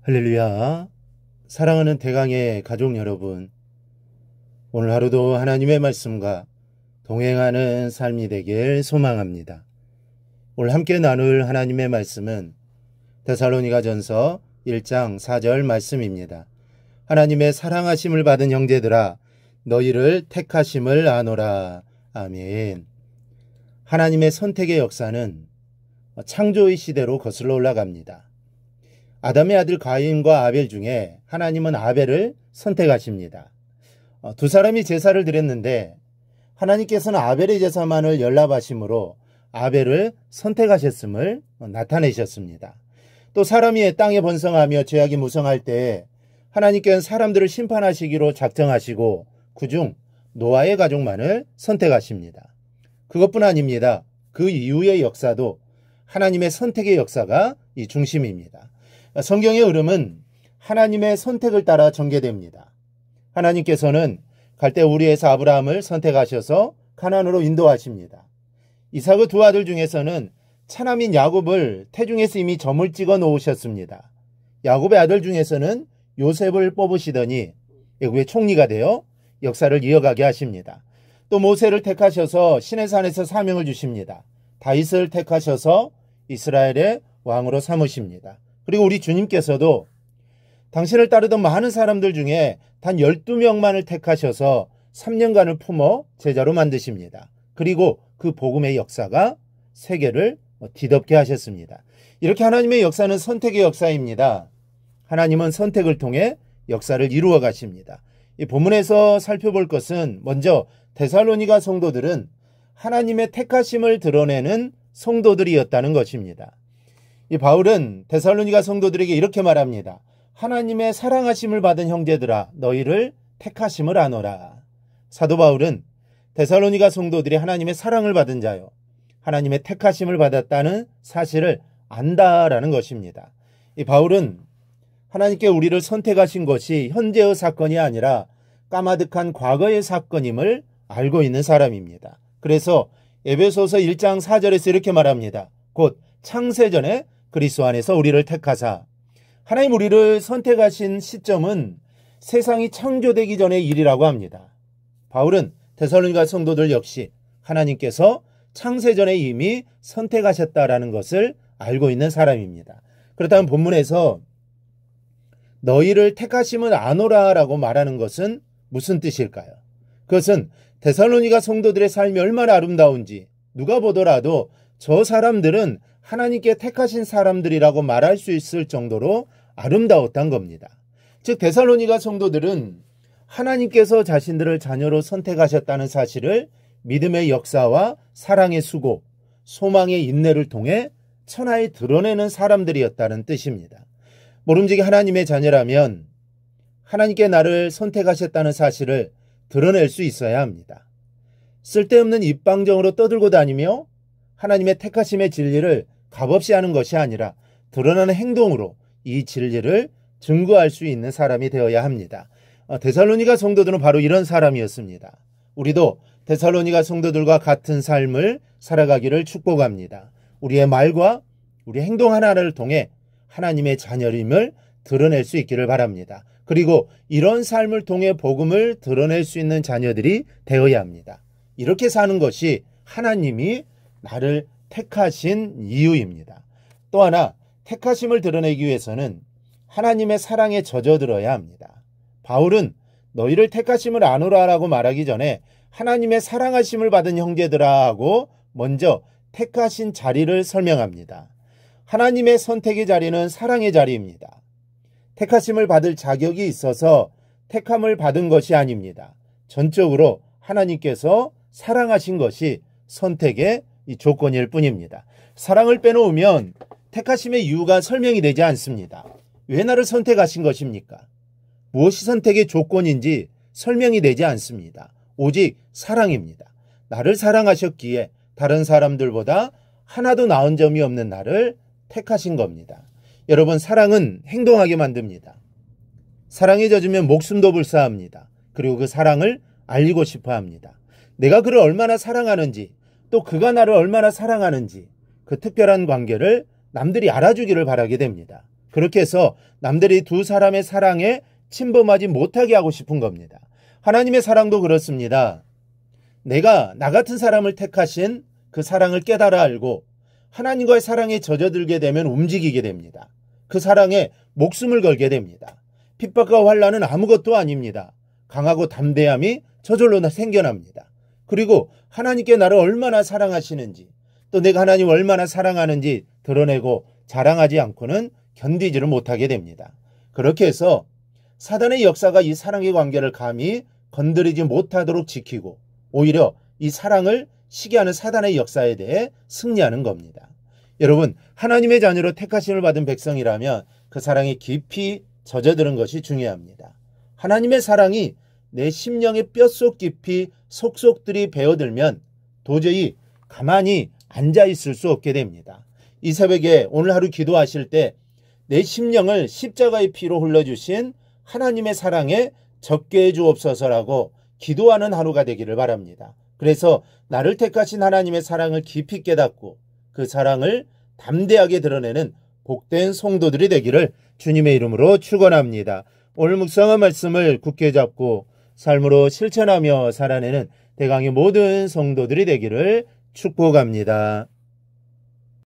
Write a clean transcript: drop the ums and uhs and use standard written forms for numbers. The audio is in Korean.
할렐루야. 사랑하는 대강의 가족 여러분, 오늘 하루도 하나님의 말씀과 동행하는 삶이 되길 소망합니다. 오늘 함께 나눌 하나님의 말씀은 데살로니가전서 1장 4절 말씀입니다. 하나님의 사랑하심을 받은 형제들아, 너희를 택하심을 아노라. 아멘. 하나님의 선택의 역사는 창조의 시대로 거슬러 올라갑니다. 아담의 아들 가인과 아벨 중에 하나님은 아벨을 선택하십니다. 두 사람이 제사를 드렸는데 하나님께서는 아벨의 제사만을 연락하심으로 아벨을 선택하셨음을 나타내셨습니다. 또 사람이 땅에 번성하며 죄악이 무성할 때에 하나님께서는 사람들을 심판하시기로 작정하시고 그중 노아의 가족만을 선택하십니다. 그것뿐 아닙니다. 그 이후의 역사도 하나님의 선택의 역사가 이 중심입니다. 성경의 흐름은 하나님의 선택을 따라 전개됩니다. 하나님께서는 갈대 우리에서 아브라함을 선택하셔서 가나안으로 인도하십니다. 이삭의 두 아들 중에서는 차남인 야곱을 태중에서 이미 점을 찍어 놓으셨습니다. 야곱의 아들 중에서는 요셉을 뽑으시더니 애굽의 총리가 되어 역사를 이어가게 하십니다. 또 모세를 택하셔서 시내산에서 사명을 주십니다. 다윗을 택하셔서 이스라엘의 왕으로 삼으십니다. 그리고 우리 주님께서도 당신을 따르던 많은 사람들 중에 단 12명만을 택하셔서 3년간을 품어 제자로 만드십니다. 그리고 그 복음의 역사가 세계를 뒤덮게 하셨습니다. 이렇게 하나님의 역사는 선택의 역사입니다. 하나님은 선택을 통해 역사를 이루어 가십니다. 이 본문에서 살펴볼 것은 먼저 데살로니가 성도들은 하나님의 택하심을 드러내는 성도들이었다는 것입니다. 이 바울은 데살로니가 성도들에게 이렇게 말합니다. 하나님의 사랑하심을 받은 형제들아, 너희를 택하심을 아노라. 사도 바울은 데살로니가 성도들이 하나님의 사랑을 받은 자요, 하나님의 택하심을 받았다는 사실을 안다라는 것입니다. 이 바울은 하나님께 우리를 선택하신 것이 현재의 사건이 아니라 까마득한 과거의 사건임을 알고 있는 사람입니다. 그래서 에베소서 1장 4절에서 이렇게 말합니다. 곧 창세전에 그리스도 안에서 우리를 택하사. 하나님 우리를 선택하신 시점은 세상이 창조되기 전의 일이라고 합니다. 바울은 데살로니가 성도들 역시 하나님께서 창세전에 이미 선택하셨다라는 것을 알고 있는 사람입니다. 그렇다면 본문에서 너희를 택하심은 아노라라고 말하는 것은 무슨 뜻일까요? 그것은 데살로니가 성도들의 삶이 얼마나 아름다운지 누가 보더라도 저 사람들은 하나님께 택하신 사람들이라고 말할 수 있을 정도로 아름다웠던 겁니다. 즉 데살로니가 성도들은 하나님께서 자신들을 자녀로 선택하셨다는 사실을 믿음의 역사와 사랑의 수고, 소망의 인내를 통해 천하에 드러내는 사람들이었다는 뜻입니다. 모름지기 하나님의 자녀라면 하나님께 나를 선택하셨다는 사실을 드러낼 수 있어야 합니다. 쓸데없는 입방정으로 떠들고 다니며 하나님의 택하심의 진리를 값없이 하는 것이 아니라 드러나는 행동으로 이 진리를 증거할 수 있는 사람이 되어야 합니다. 데살로니가 성도들은 바로 이런 사람이었습니다. 우리도 데살로니가 성도들과 같은 삶을 살아가기를 축복합니다. 우리의 말과 우리 행동 하나를 통해 하나님의 자녀임을 드러낼 수 있기를 바랍니다. 그리고 이런 삶을 통해 복음을 드러낼 수 있는 자녀들이 되어야 합니다. 이렇게 사는 것이 하나님이 나를 택하신 이유입니다. 또 하나, 택하심을 드러내기 위해서는 하나님의 사랑에 젖어들어야 합니다. 바울은 너희를 택하심을 아노라라고 말하기 전에 하나님의 사랑하심을 받은 형제들아 하고 먼저 택하신 자리를 설명합니다. 하나님의 선택의 자리는 사랑의 자리입니다. 택하심을 받을 자격이 있어서 택함을 받은 것이 아닙니다. 전적으로 하나님께서 사랑하신 것이 선택의 이 조건일 뿐입니다. 사랑을 빼놓으면 택하심의 이유가 설명이 되지 않습니다. 왜 나를 선택하신 것입니까? 무엇이 선택의 조건인지 설명이 되지 않습니다. 오직 사랑입니다. 나를 사랑하셨기에 다른 사람들보다 하나도 나은 점이 없는 나를 택하신 겁니다. 여러분, 사랑은 행동하게 만듭니다. 사랑에 젖으면 목숨도 불사합니다. 그리고 그 사랑을 알리고 싶어 합니다. 내가 그를 얼마나 사랑하는지, 또 그가 나를 얼마나 사랑하는지 그 특별한 관계를 남들이 알아주기를 바라게 됩니다. 그렇게 해서 남들이 두 사람의 사랑에 침범하지 못하게 하고 싶은 겁니다. 하나님의 사랑도 그렇습니다. 내가 나 같은 사람을 택하신 그 사랑을 깨달아 알고 하나님과의 사랑에 젖어들게 되면 움직이게 됩니다. 그 사랑에 목숨을 걸게 됩니다. 핍박과 환난은 아무것도 아닙니다. 강하고 담대함이 저절로 생겨납니다. 그리고 하나님께 나를 얼마나 사랑하시는지, 또 내가 하나님을 얼마나 사랑하는지 드러내고 자랑하지 않고는 견디지를 못하게 됩니다. 그렇게 해서 사단의 역사가 이 사랑의 관계를 감히 건드리지 못하도록 지키고 오히려 이 사랑을 시기하는 사단의 역사에 대해 승리하는 겁니다. 여러분, 하나님의 자녀로 택하심을 받은 백성이라면 그 사랑에 깊이 젖어드는 것이 중요합니다. 하나님의 사랑이 내 심령의 뼛속 깊이 속속들이 배어들면 도저히 가만히 앉아있을 수 없게 됩니다. 이 새벽에 오늘 하루 기도하실 때 내 심령을 십자가의 피로 흘러주신 하나님의 사랑에 젖게 해주옵소서라고 기도하는 하루가 되기를 바랍니다. 그래서 나를 택하신 하나님의 사랑을 깊이 깨닫고 그 사랑을 담대하게 드러내는 복된 성도들이 되기를 주님의 이름으로 축원합니다. 오늘 묵상한 말씀을 굳게 잡고 삶으로 실천하며 살아내는 대강의 모든 성도들이 되기를 축복합니다.